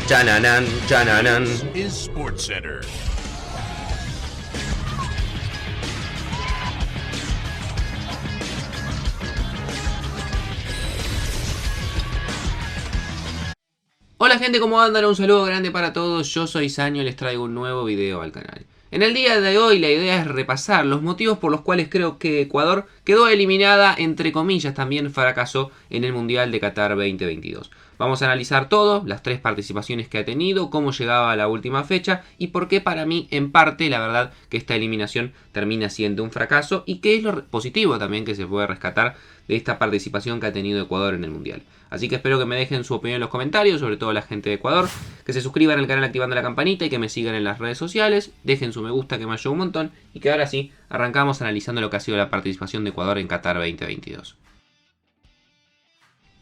Chananan, chananan. Is SportsCenter. Hola gente, ¿cómo andan? Un saludo grande para todos, yo soy Sanio y les traigo un nuevo video al canal. En el día de hoy la idea es repasar los motivos por los cuales creo que Ecuador quedó eliminada, entre comillas, también fracasó en el Mundial de Qatar 2022. Vamos a analizar todo, las 3 participaciones que ha tenido, cómo llegaba a la última fecha y por qué para mí, en parte, la verdad que esta eliminación termina siendo un fracaso y qué es lo positivo también que se puede rescatar de esta participación que ha tenido Ecuador en el Mundial. Así que espero que me dejen su opinión en los comentarios, sobre todo la gente de Ecuador, que se suscriban al canal activando la campanita y que me sigan en las redes sociales, dejen su me gusta que me ayuda un montón y que ahora sí, arrancamos analizando lo que ha sido la participación de Ecuador en Qatar 2022.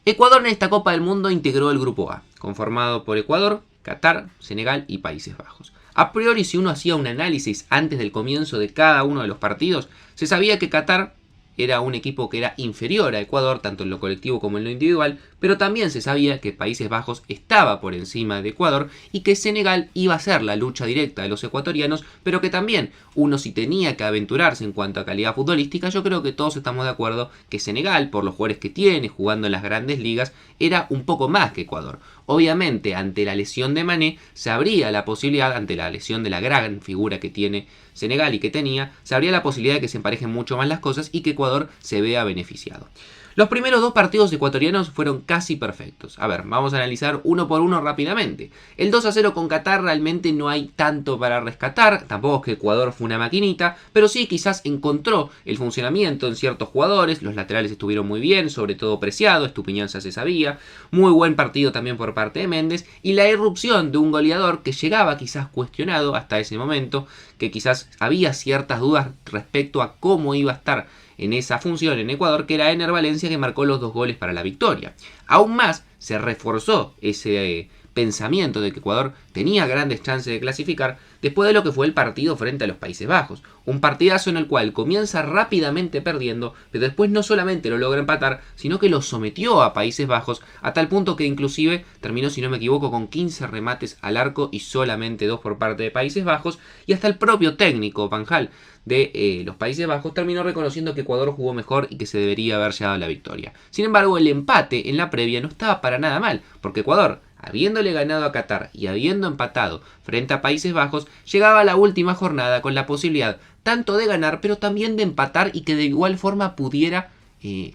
Ecuador en esta Copa del Mundo integró el Grupo A, conformado por Ecuador, Qatar, Senegal y Países Bajos. A priori, si uno hacía un análisis antes del comienzo de cada uno de los partidos, se sabía que Qatar era un equipo que era inferior a Ecuador, tanto en lo colectivo como en lo individual, pero también se sabía que Países Bajos estaba por encima de Ecuador y que Senegal iba a ser la lucha directa de los ecuatorianos, pero que también uno si tenía que aventurarse en cuanto a calidad futbolística, yo creo que todos estamos de acuerdo que Senegal, por los jugadores que tiene jugando en las grandes ligas, era un poco más que Ecuador. Obviamente, ante la lesión de Mané, se abría la posibilidad, ante la lesión de la gran figura que tiene Senegal y que tenía, se abría la posibilidad de que se emparejen mucho más las cosas y que Ecuador se vea beneficiado. Los primeros 2 partidos ecuatorianos fueron casi perfectos. A ver, vamos a analizar uno por uno rápidamente. El 2-0 con Qatar realmente no hay tanto para rescatar, tampoco es que Ecuador fue una maquinita, pero sí quizás encontró el funcionamiento en ciertos jugadores, los laterales estuvieron muy bien, sobre todo Preciado, Estupiñán ya se sabía, muy buen partido también por parte de Méndez, y la irrupción de un goleador que llegaba quizás cuestionado hasta ese momento, que quizás había ciertas dudas respecto a cómo iba a estar en esa función en Ecuador, que era Ener Valencia, que marcó los 2 goles para la victoria. Aún más se reforzó ese pensamiento de que Ecuador tenía grandes chances de clasificar después de lo que fue el partido frente a los Países Bajos. Un partidazo en el cual comienza rápidamente perdiendo, pero después no solamente lo logra empatar, sino que lo sometió a Países Bajos a tal punto que inclusive terminó, si no me equivoco, con 15 remates al arco y solamente 2 por parte de Países Bajos, y hasta el propio técnico Van Gaal de los Países Bajos terminó reconociendo que Ecuador jugó mejor y que se debería haber llevado la victoria. Sin embargo, el empate en la previa no estaba para nada mal, porque Ecuador, habiéndole ganado a Qatar y habiendo empatado frente a Países Bajos, llegaba a la última jornada con la posibilidad tanto de ganar, pero también de empatar y que de igual forma pudiera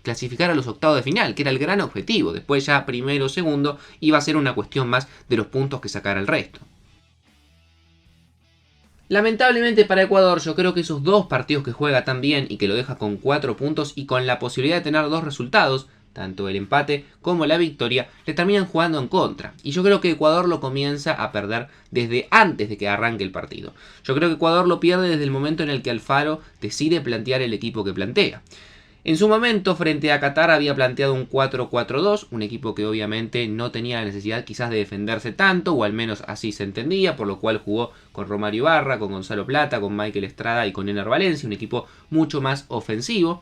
clasificar a los octavos de final, que era el gran objetivo. Después ya primero o segundo iba a ser una cuestión más de los puntos que sacara el resto. Lamentablemente para Ecuador, yo creo que esos 2 partidos que juega tan bien y que lo deja con 4 puntos y con la posibilidad de tener 2 resultados, tanto el empate como la victoria, le terminan jugando en contra. Y yo creo que Ecuador lo comienza a perder desde antes de que arranque el partido. Yo creo que Ecuador lo pierde desde el momento en el que Alfaro decide plantear el equipo que plantea. En su momento, frente a Qatar, había planteado un 4-4-2, un equipo que obviamente no tenía la necesidad quizás de defenderse tanto, o al menos así se entendía, por lo cual jugó con Romario Ibarra, con Gonzalo Plata, con Michael Estrada y con Ener Valencia, un equipo mucho más ofensivo.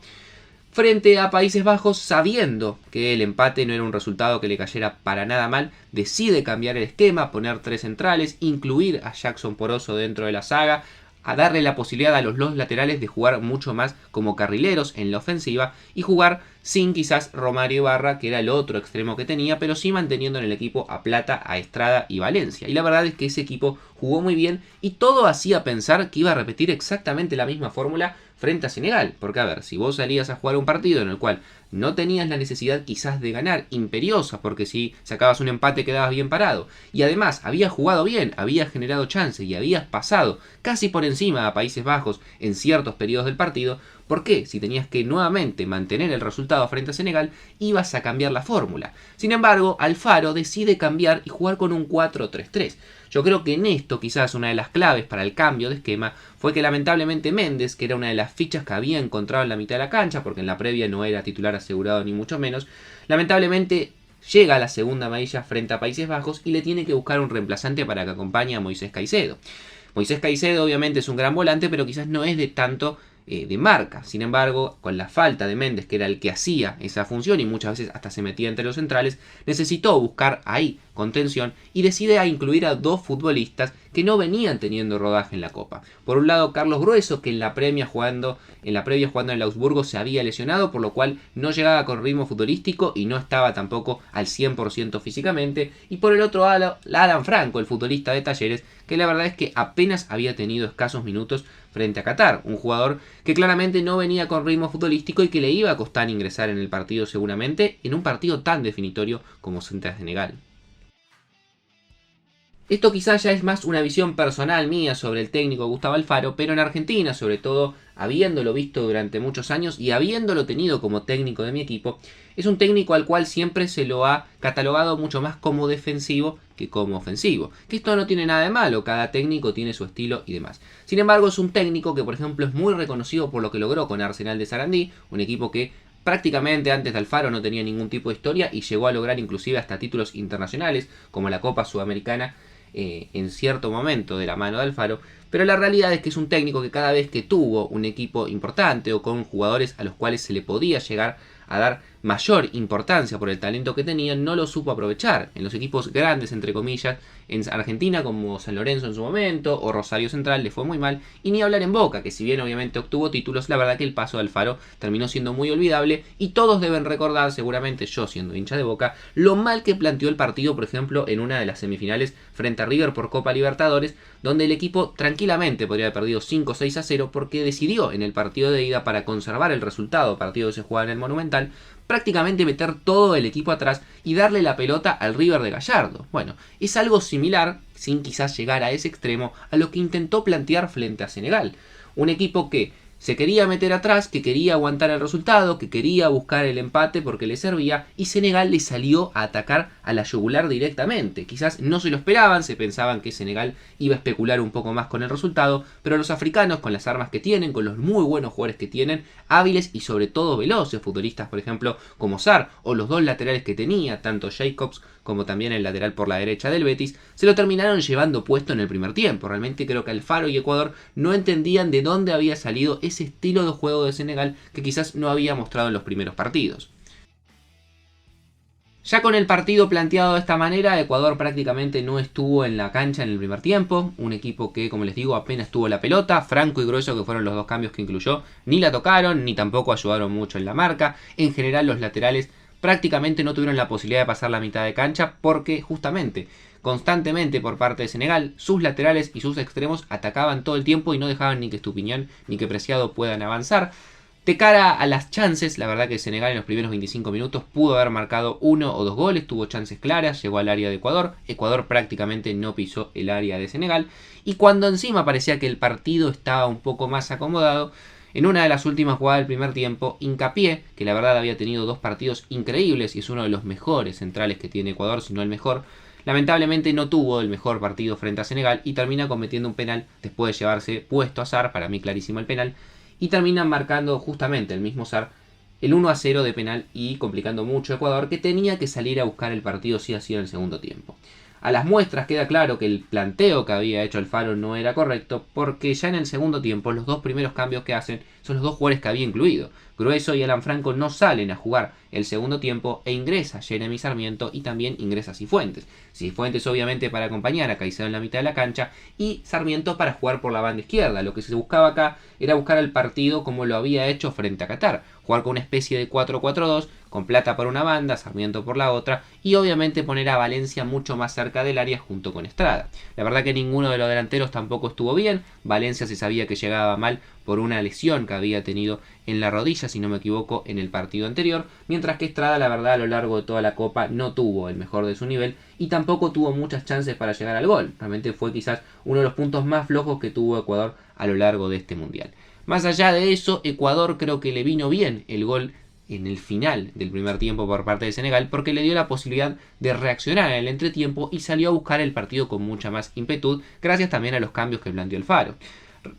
Frente a Países Bajos, sabiendo que el empate no era un resultado que le cayera para nada mal, decide cambiar el esquema, poner 3 centrales, incluir a Jackson Poroso dentro de la saga, a darle la posibilidad a los 2 laterales de jugar mucho más como carrileros en la ofensiva y jugar sin quizás Romario Ibarra, que era el otro extremo que tenía, pero sí manteniendo en el equipo a Plata, a Estrada y Valencia. Y la verdad es que ese equipo jugó muy bien y todo hacía pensar que iba a repetir exactamente la misma fórmula frente a Senegal. Porque a ver, si vos salías a jugar un partido en el cual no tenías la necesidad quizás de ganar imperiosa, porque si sacabas un empate quedabas bien parado, y además habías jugado bien, habías generado chances y habías pasado casi por encima a Países Bajos en ciertos periodos del partido, ¿por qué? Si tenías que nuevamente mantener el resultado frente a Senegal, ibas a cambiar la fórmula. Sin embargo, Alfaro decide cambiar y jugar con un 4-3-3. Yo creo que en esto quizás una de las claves para el cambio de esquema fue que lamentablemente Méndez, que era una de las fichas que había encontrado en la mitad de la cancha, porque en la previa no era titular asegurado ni mucho menos, lamentablemente llega a la segunda amarilla frente a Países Bajos y le tiene que buscar un reemplazante para que acompañe a Moisés Caicedo. Moisés Caicedo obviamente es un gran volante, pero quizás no es de tanto de marca. Sin embargo, con la falta de Méndez, que era el que hacía esa función y muchas veces hasta se metía entre los centrales, necesitó buscar ahí contención y decide a incluir a dos futbolistas que no venían teniendo rodaje en la Copa. Por un lado, Carlos Grueso, que en la previa jugando en el Augsburgo se había lesionado, por lo cual no llegaba con ritmo futbolístico y no estaba tampoco al 100% físicamente. Y por el otro lado, Adam Franco, el futbolista de Talleres, que la verdad es que apenas había tenido escasos minutos frente a Qatar, un jugador que claramente no venía con ritmo futbolístico y que le iba a costar ingresar en el partido seguramente, en un partido tan definitorio como frente a Senegal. Esto quizás ya es más una visión personal mía sobre el técnico Gustavo Alfaro, pero en Argentina, sobre todo habiéndolo visto durante muchos años y habiéndolo tenido como técnico de mi equipo, es un técnico al cual siempre se lo ha catalogado mucho más como defensivo que como ofensivo. Que esto no tiene nada de malo, cada técnico tiene su estilo y demás. Sin embargo, es un técnico que, por ejemplo, es muy reconocido por lo que logró con Arsenal de Sarandí, un equipo que prácticamente antes de Alfaro no tenía ningún tipo de historia y llegó a lograr inclusive hasta títulos internacionales, como la Copa Sudamericana, en cierto momento de la mano de Alfaro, pero la realidad es que es un técnico que cada vez que tuvo un equipo importante o con jugadores a los cuales se le podía llegar a dar mayor importancia por el talento que tenían, no lo supo aprovechar. En los equipos grandes, entre comillas, en Argentina como San Lorenzo en su momento o Rosario Central le fue muy mal, y ni hablar en Boca, que si bien obviamente obtuvo títulos, la verdad que el paso de Alfaro terminó siendo muy olvidable y todos deben recordar, seguramente yo siendo hincha de Boca, lo mal que planteó el partido, por ejemplo, en una de las semifinales frente a River por Copa Libertadores, donde el equipo tranquilamente podría haber perdido 5-6-0 porque decidió en el partido de ida, para conservar el resultado, partido que se jugaba en el Monumental, prácticamente meter todo el equipo atrás y darle la pelota al River de Gallardo. Bueno, es algo similar, sin quizás llegar a ese extremo, a lo que intentó plantear frente a Senegal. Un equipo que se quería meter atrás, que quería aguantar el resultado, que quería buscar el empate porque le servía, y Senegal le salió a atacar a la yugular directamente. Quizás no se lo esperaban, se pensaban que Senegal iba a especular un poco más con el resultado, pero los africanos, con las armas que tienen, con los muy buenos jugadores que tienen, hábiles y sobre todo veloces, futbolistas por ejemplo como Sarr, o los dos laterales que tenía, tanto Jacobs como también el lateral por la derecha del Betis, se lo terminaron llevando puesto en el primer tiempo. Realmente creo que Alfaro y Ecuador no entendían de dónde había salido ese estilo de juego de Senegal que quizás no había mostrado en los primeros partidos. Ya con el partido planteado de esta manera, Ecuador prácticamente no estuvo en la cancha en el primer tiempo. Un equipo que, como les digo, apenas tuvo la pelota. Franco y Grueso, que fueron los dos cambios que incluyó, ni la tocaron, ni tampoco ayudaron mucho en la marca. En general, los laterales prácticamente no tuvieron la posibilidad de pasar la mitad de cancha porque justamente, constantemente por parte de Senegal, sus laterales y sus extremos atacaban todo el tiempo y no dejaban ni que Estupiñán ni que Preciado puedan avanzar. De cara a las chances, la verdad que Senegal en los primeros 25 minutos pudo haber marcado 1 o 2 goles, tuvo chances claras, llegó al área de Ecuador, Ecuador prácticamente no pisó el área de Senegal, y cuando encima parecía que el partido estaba un poco más acomodado, en una de las últimas jugadas del primer tiempo, Hincapié, que la verdad había tenido dos partidos increíbles y es uno de los mejores centrales que tiene Ecuador, si no el mejor, lamentablemente no tuvo el mejor partido frente a Senegal y termina cometiendo un penal después de llevarse puesto a Sarr, para mí clarísimo el penal, y terminan marcando justamente el mismo Sarr el 1-0 de penal y complicando mucho a Ecuador, que tenía que salir a buscar el partido sí así en el segundo tiempo. A las muestras queda claro que el planteo que había hecho Alfaro no era correcto, porque ya en el segundo tiempo los dos primeros cambios que hacen son los dos jugadores que había incluido. Grueso y Alan Franco no salen a jugar el segundo tiempo e ingresa Jeremy Sarmiento y también ingresa Cifuentes. Cifuentes obviamente para acompañar a Caicedo en la mitad de la cancha y Sarmiento para jugar por la banda izquierda. Lo que se buscaba acá era buscar el partido como lo había hecho frente a Qatar, jugar con una especie de 4-4-2, con Plata por una banda, Sarmiento por la otra, y obviamente poner a Valencia mucho más cerca del área junto con Estrada. La verdad que ninguno de los delanteros tampoco estuvo bien. Valencia se sabía que llegaba mal por una lesión que había tenido en la rodilla, si no me equivoco, en el partido anterior, mientras que Estrada, la verdad, a lo largo de toda la Copa no tuvo el mejor de su nivel y tampoco tuvo muchas chances para llegar al gol. Realmente fue quizás uno de los puntos más flojos que tuvo Ecuador a lo largo de este Mundial. Más allá de eso, Ecuador creo que le vino bien el gol en el final del primer tiempo por parte de Senegal, porque le dio la posibilidad de reaccionar en el entretiempo y salió a buscar el partido con mucha más impetud, gracias también a los cambios que planteó Alfaro.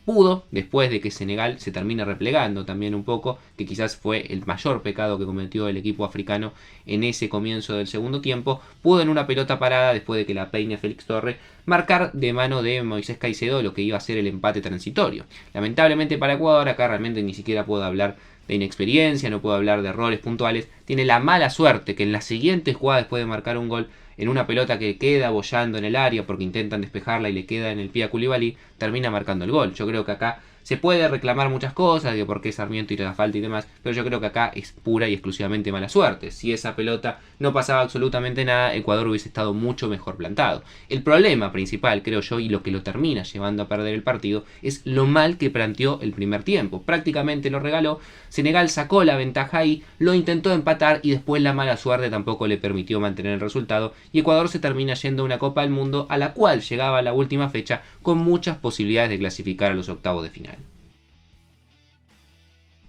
pudo, después de que Senegal se termina replegando también un poco, que quizás fue el mayor pecado que cometió el equipo africano en ese comienzo del segundo tiempo, pudo en una pelota parada, después de que la peine Félix Torres, marcar de mano de Moisés Caicedo lo que iba a ser el empate transitorio. Lamentablemente para Ecuador, acá realmente ni siquiera puedo hablar de inexperiencia, no puedo hablar de errores puntuales, tiene la mala suerte que en la siguiente jugada, después de marcar un gol, en una pelota que queda boyando en el área porque intentan despejarla y le queda en el pie a Koulibaly, termina marcando el gol. Yo creo que acá se puede reclamar muchas cosas, de por qué Sarmiento y la falta y demás, pero yo creo que acá es pura y exclusivamente mala suerte. Si esa pelota no pasaba absolutamente nada, Ecuador hubiese estado mucho mejor plantado. El problema principal, creo yo, y lo que lo termina llevando a perder el partido, es lo mal que planteó el primer tiempo. Prácticamente lo regaló, Senegal sacó la ventaja ahí, lo intentó empatar y después la mala suerte tampoco le permitió mantener el resultado y Ecuador se termina yendo a una Copa del Mundo a la cual llegaba a la última fecha con muchas posibilidades de clasificar a los octavos de final.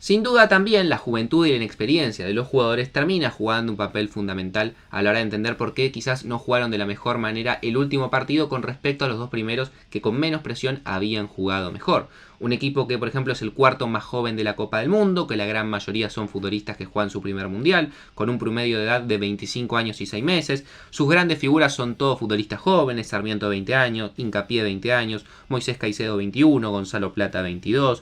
Sin duda también la juventud y la inexperiencia de los jugadores termina jugando un papel fundamental a la hora de entender por qué quizás no jugaron de la mejor manera el último partido con respecto a los dos primeros que con menos presión habían jugado mejor. Un equipo que por ejemplo es el cuarto más joven de la Copa del Mundo, que la gran mayoría son futbolistas que juegan su primer mundial, con un promedio de edad de 25 años y 6 meses. Sus grandes figuras son todos futbolistas jóvenes, Sarmiento 20 años, Hincapié 20 años, Moisés Caicedo 21, Gonzalo Plata 22.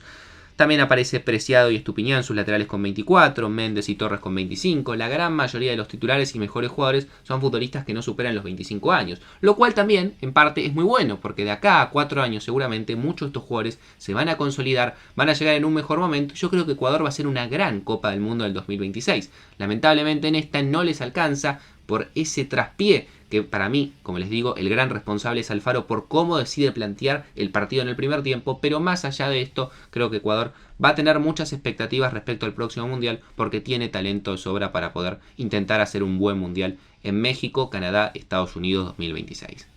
También aparece Preciado y Estupiñán, sus laterales con 24, Méndez y Torres con 25. La gran mayoría de los titulares y mejores jugadores son futbolistas que no superan los 25 años. Lo cual también, en parte, es muy bueno, porque de acá a 4 años seguramente muchos de estos jugadores se van a consolidar, van a llegar en un mejor momento. Yo creo que Ecuador va a ser una gran Copa del Mundo del 2026. Lamentablemente en esta no les alcanza por ese traspié que para mí, como les digo, el gran responsable es Alfaro por cómo decide plantear el partido en el primer tiempo, pero más allá de esto, creo que Ecuador va a tener muchas expectativas respecto al próximo Mundial porque tiene talento de sobra para poder intentar hacer un buen Mundial en México, Canadá, Estados Unidos 2026.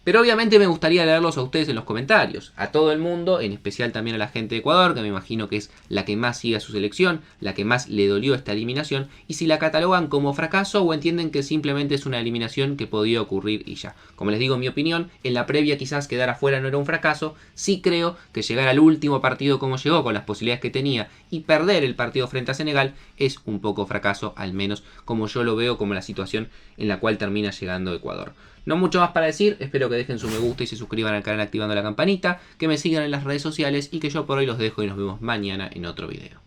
Pero obviamente me gustaría leerlos a ustedes en los comentarios, a todo el mundo, en especial también a la gente de Ecuador, que me imagino que es la que más sigue a su selección, la que más le dolió esta eliminación, y si la catalogan como fracaso o entienden que simplemente es una eliminación que podía ocurrir y ya. Como les digo, en mi opinión, en la previa quizás quedar afuera no era un fracaso, sí creo que llegar al último partido como llegó, con las posibilidades que tenía, y perder el partido frente a Senegal, es un poco fracaso, al menos como yo lo veo como la situación en la cual termina llegando Ecuador. No mucho más para decir, espero que dejen su me gusta y se suscriban al canal activando la campanita, que me sigan en las redes sociales y que yo por hoy los dejo y nos vemos mañana en otro video.